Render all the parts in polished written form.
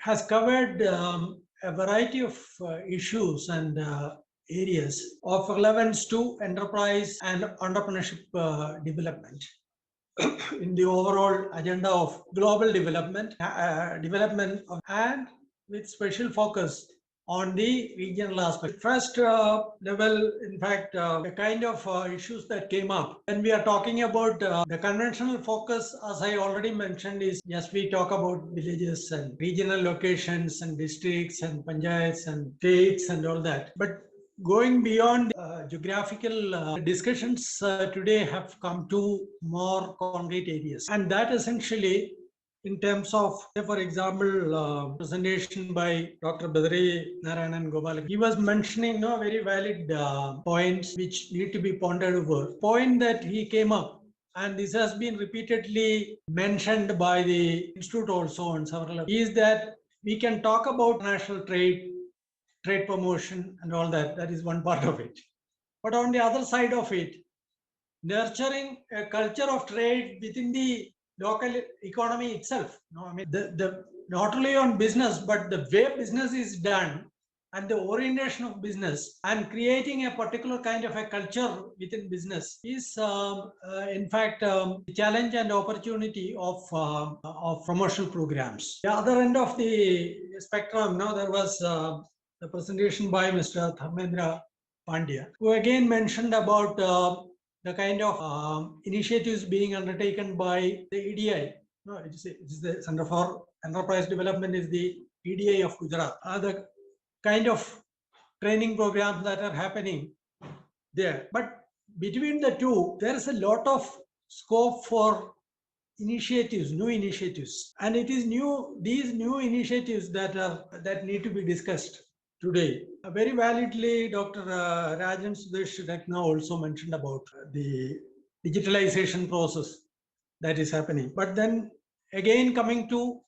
has covered a variety of issues and areas of relevance to enterprise and entrepreneurship development in the overall agenda of global development, and with special focus on the regional aspect. First level, in fact, the kind of issues that came up when we are talking about the conventional focus, as I already mentioned, is yes, we talk about villages and regional locations and districts and panchayats and states and all that. But going beyond geographical discussions today have come to more concrete areas, and that essentially in terms of, say, for example, presentation by Dr. Badri Narayanan Gopal, he was mentioning very valid points which need to be pondered over. Point that he came up, and this has been repeatedly mentioned by the institute also on several, is that we can talk about national trade promotion and all that. That is one part of it. But on the other side of it, nurturing a culture of trade within the local economy itself. No, I mean the not only on business, but the way business is done and the orientation of business and creating a particular kind of a culture within business is in fact the challenge and opportunity of promotional programs. The other end of the spectrum, now there was the presentation by Mr. Dharmendra Pandya, who again mentioned about the kind of initiatives being undertaken by the EDI. No, it is the Center for Enterprise Development is the EDI of Gujarat. The kind of training programs that are happening there. But between the two, there is a lot of scope for initiatives, new initiatives, and it is these new initiatives that need to be discussed today. Very validly, Dr. Rajan Sudesh Rekna also mentioned about the digitalization process that is happening. But then again, coming to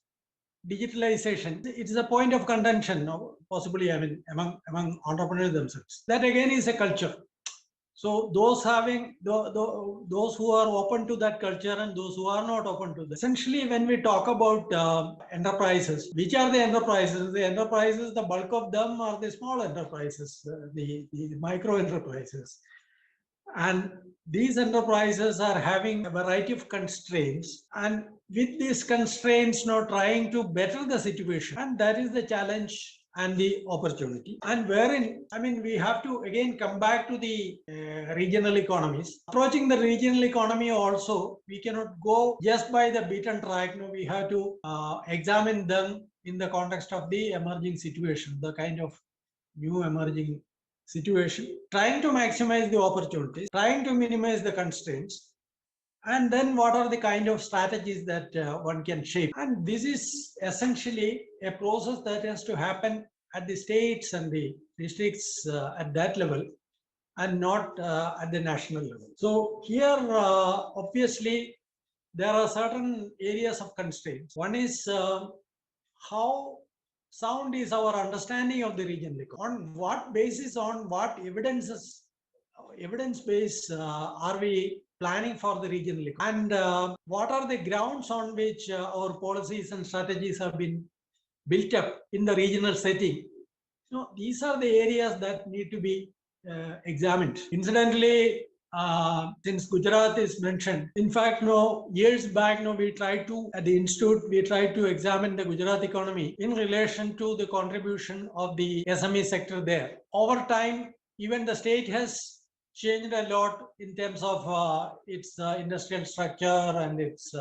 digitalization, it is a point of contention, possibly, I mean, among entrepreneurs themselves. That again is a culture. So those those who are open to that culture and those who are not open to that. Essentially, when we talk about enterprises, which are the enterprises? The enterprises, the bulk of them are the small enterprises, the micro enterprises. And these enterprises are having a variety of constraints, and with these constraints now trying to better the situation, and that is the challenge and the opportunity, and wherein, I mean, we have to again come back to the regional economies. Approaching the regional economy also, we cannot go just by the beaten track. No, we have to examine them in the context of the emerging situation, the kind of new emerging situation, trying to maximize the opportunities, trying to minimize the constraints, and then what are the kind of strategies that one can shape. And this is essentially a process that has to happen at the states and the districts at that level, and not at the national level. So here, obviously, there are certain areas of constraints. One is how sound is our understanding of the regional economy. On what basis, on what evidence base are we planning for the regional economy? And what are the grounds on which our policies and strategies have been built up in the regional setting? So these are the areas that need to be examined. Incidentally, since Gujarat is mentioned, in fact, years back, we tried to, at the institute, we tried to examine the Gujarat economy in relation to the contribution of the SME sector there. Over time, even the state has changed a lot in terms of its industrial structure and its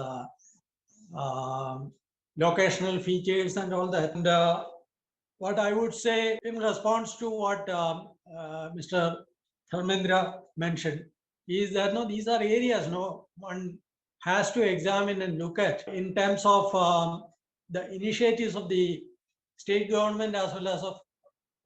locational features and all that. And what I would say in response to what Mr. Dharmendra mentioned is that these are areas one has to examine and look at in terms of the initiatives of the state government as well as of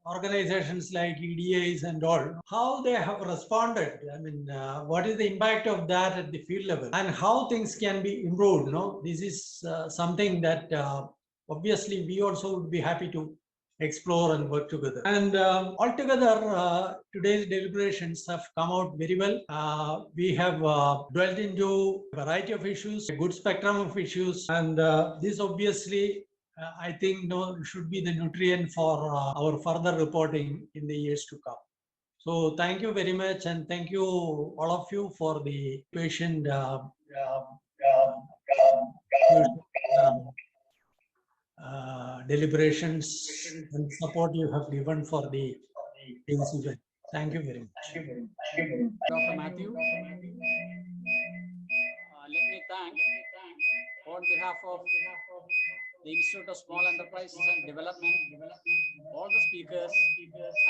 organizations like EDAs and all, how they have responded. I mean, what is the impact of that at the field level and how things can be improved. This is something that obviously we also would be happy to explore and work together. And altogether, today's deliberations have come out very well. We have dwelt into a variety of issues, a good spectrum of issues, and this obviously I think should be the nutrient for our further reporting in the years to come. So thank you very much, and thank you all of you for the patient deliberations and support you have given for the event. Thank you very much. Dr. Mathew. Let me thank on behalf of the Institute of Small Enterprises and Development, all the speakers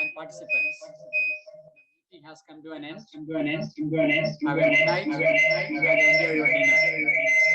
and participants. The meeting has come to an end. Have a good night and enjoy your dinner.